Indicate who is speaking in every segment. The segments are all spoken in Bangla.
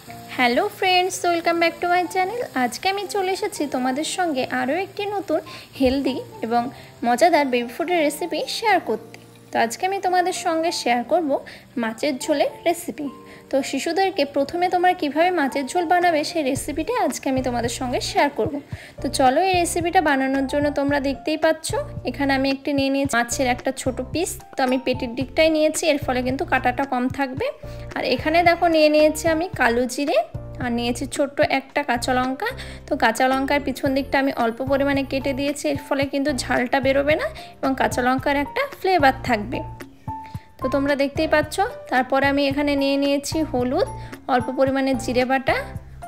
Speaker 1: Hello friends, welcome back to my channel. আজকে আমি চলে এসেছি তোমাদের সঙ্গে আরও একটি নতুন হেলদি এবং মজাদার বেবি ফুডের রেসিপি শেয়ার করতে। তো আজকে আমি তোমাদের সঙ্গে শেয়ার করব মাছের ঝোলের রেসিপি। তো শিশুদেরকে প্রথমে তোমরা কিভাবে মাছের ঝোল বানাবে সেই রেসিপিটা আজকে আমি তোমাদের সঙ্গে শেয়ার করব। তো চলো, এই রেসিপিটা বানানোর জন্য তোমরা দেখতেই পাচ্ছ এখানে আমি একটি নিয়ে নিয়েছি মাছের একটা ছোট পিস। তো আমি পেটের দিকটাই নিয়েছি, এর ফলে কিন্তু কাটাটা কম থাকবে। আর এখানে দেখো নিয়ে নিয়েছি আমি কালো জিরে, আর নিয়েছি ছোট্ট একটা কাঁচা লঙ্কা। তো কাঁচা লঙ্কার পিছন দিকটা আমি অল্প পরিমাণে কেটে দিয়েছি, এর ফলে কিন্তু ঝালটা বেরোবে না এবং কাঁচা লঙ্কার একটা ফ্লেভার থাকবে। তো তোমরা দেখতেই পাচ্ছ। তারপরে আমি এখানে নিয়ে নিয়েছি হলুদ, অল্প পরিমাণে জিরে বাটা,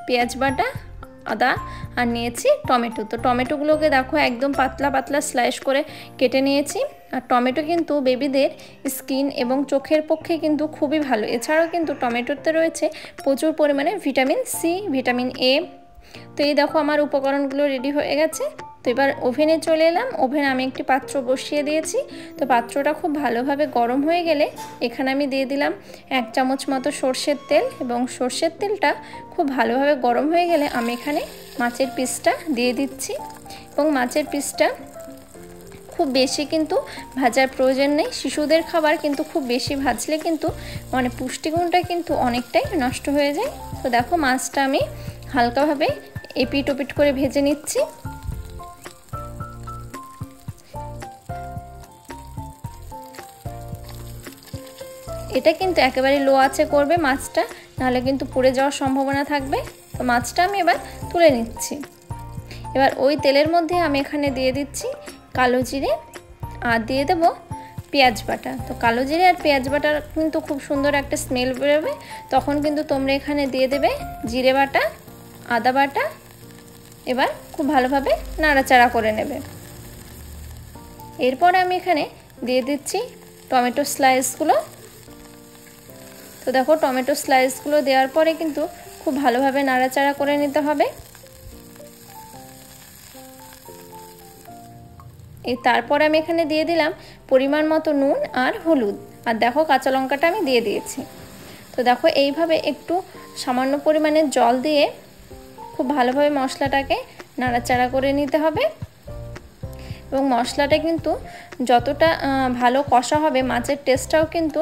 Speaker 1: পেঁয়াজ বাটা, আদা, আর নিয়েছি টমেটো। তো টমেটোগুলোকে দেখো একদম পাতলা পাতলা স্লাইস করে কেটে নিয়েছি। আর টমেটো কিন্তু বেবিদের স্কিন এবং চোখের পক্ষে কিন্তু খুবই ভালো। এছাড়াও কিন্তু টমেটোতে রয়েছে প্রচুর পরিমাণে ভিটামিন সি, ভিটামিন এ। তো এই দেখো আমার উপকরণগুলো রেডি হয়ে গেছে। তো এবার ওভেনে চলে এলাম। ওভেনে আমি একটি পাত্র বসিয়ে দিয়েছি। তো পাত্রটা খুব ভালোভাবে গরম হয়ে গেলে এখানে আমি দিয়ে দিলাম 1 চামচ মতো সর্ষের তেল, এবং সর্ষের তেলটা খুব ভালোভাবে গরম হয়ে গেলে আমি এখানে মাছের পিসটা দিয়ে দিচ্ছি। এবং মাছের পিসটা খুব বেশি কিন্তু ভাজার প্রয়োজন নেই। শিশুদের খাবার কিন্তু খুব বেশি ভাজলে কিন্তু পুষ্টিগুণটা কিন্তু অনেকটাই নষ্ট হয়ে যায়। তো দেখো মাছটা আমি হালকাভাবে এপিট ওপিট করে ভেজে নিচ্ছি। এটা কিন্তু একেবারে লো আঁচে করবে মাছটা, নাহলে কিন্তু পুড়ে যাওয়ার সম্ভাবনা থাকবে। তো মাছটা আমি এবার তুলে নিচ্ছি। এবার ওই তেলের মধ্যে আমি এখানে দিয়ে দিচ্ছি কালো জিরে, আর দিয়ে দেব পেঁয়াজ বাটা। তো কালো জিরে আর পেঁয়াজ বাটার কিন্তু খুব সুন্দর একটা স্মেল বেরোবে। তখন কিন্তু তোমরা এখানে দিয়ে দেবে জিরে বাটা, আদা বাটা। এবার খুব ভালোভাবে নাড়াচাড়া করে নেবে। এরপর আমি এখানে দিয়ে দিচ্ছি টমেটো স্লাইসগুলো। তো দেখো টমেটো স্লাইসগুলো দেওয়ার পরে কিন্তু খুব ভালোভাবে নাড়াচাড়া করে নিতে হবে। তারপর আমি এখানে দিয়ে দিলাম পরিমাণ মতো নুন আর হলুদ, আর দেখো কাঁচা লঙ্কাটা আমি দিয়ে দিয়েছি। তো দেখো এইভাবে একটু সামান্য পরিমাণে জল দিয়ে খুব ভালোভাবে মশলাটাকে নাড়াচাড়া করে নিতে হবে। এবং মশলাটা কিন্তু যতটা ভালো কষা হবে মাছের টেস্টটাও কিন্তু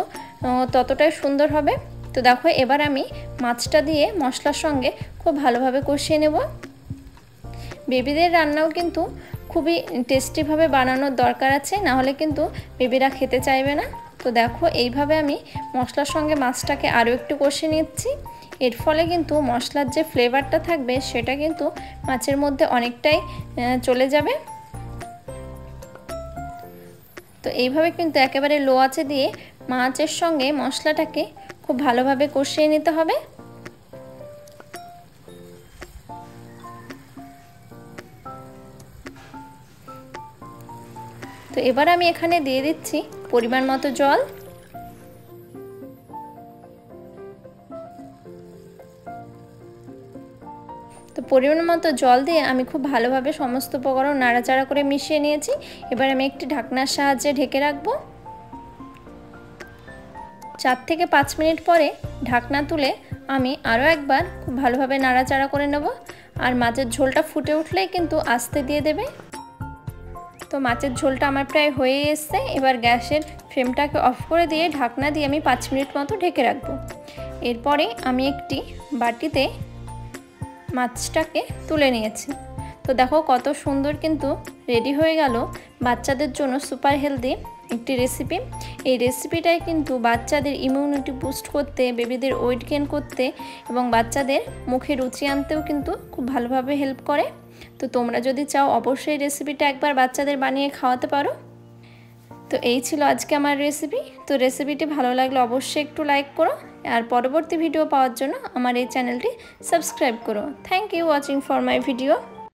Speaker 1: ততটাই সুন্দর হবে। তো দেখো এবার আমি মাছটা দিয়ে মশলার সঙ্গে খুব ভালোভাবে কষিয়ে নেব। বেবিদের রান্নাও কিন্তু খুবই টেস্টিভাবে বানানোর দরকার আছে, নাহলে কিন্তু বেবিরা খেতে চাইবে না। তো দেখো এইভাবে আমি মশলার সঙ্গে মাছটাকে আরও একটু কষিয়ে নিচ্ছি। এর ফলে কিন্তু মশলার যে ফ্লেভারটা থাকবে সেটা কিন্তু মাছের মধ্যে অনেকটাই চলে যাবে। তো এইভাবে কিন্তু একেবারে লো আঁচে দিয়ে মাছের সঙ্গে মশলাটাকে খুব ভালোভাবে কষিয়ে নিতে হবে। তো এবার আমি এখানে দিয়ে দিচ্ছি পরিমাণ মতো জল। তো পরিমাণ মতো জল দিয়ে আমি খুব ভালোভাবে সমস্ত উপকরণ নাড়াচাড়া করে মিশিয়ে নিয়েছি। এবার আমি একটি ঢাকনার সাহায্যে ঢেকে রাখবো। 4 থেকে 5 মিনিট পরে ঢাকনা তুলে আমি আরও একবার খুব ভালোভাবে নাড়াচাড়া করে নেব। আর মাছের ঝোলটা ফুটে উঠলেই কিন্তু আস্তে দিয়ে দেবে। তো মাছের ঝোলটা আমার প্রায় হয়ে এসছে। এবার গ্যাসের ফ্লেমটাকে অফ করে দিয়ে ঢাকনা দিয়ে আমি 5 মিনিট মতো ঢেকে রাখবো। এরপরে আমি একটি বাটিতে মাছটাকে তুলে নিয়েছি। তো দেখো কত সুন্দর কিন্তু রেডি হয়ে গেল বাচ্চাদের জন্য সুপার হেলদি একটি রেসিপি। এই রেসিপিটাই কিন্তু বাচ্চাদের ইমিউনিটি বুস্ট করতে, বেবিদের ওয়েট গেইন করতে এবং বাচ্চাদের মুখে রুচি আনতেও কিন্তু খুব ভালোভাবে হেল্প করে। তো তোমরা যদি চাও অবশ্যই রেসিপিটা একবার বাচ্চাদের বানিয়ে খাওয়াতে পারো। তো এই ছিল আজকে আমার রেসিপি। তো রেসিপিটি ভালো লাগলে অবশ্যই একটু লাইক করো, আর পরবর্তী ভিডিও পাওয়ার জন্য আমার এই চ্যানেলটি সাবস্ক্রাইব করো। Thank you watching for my video.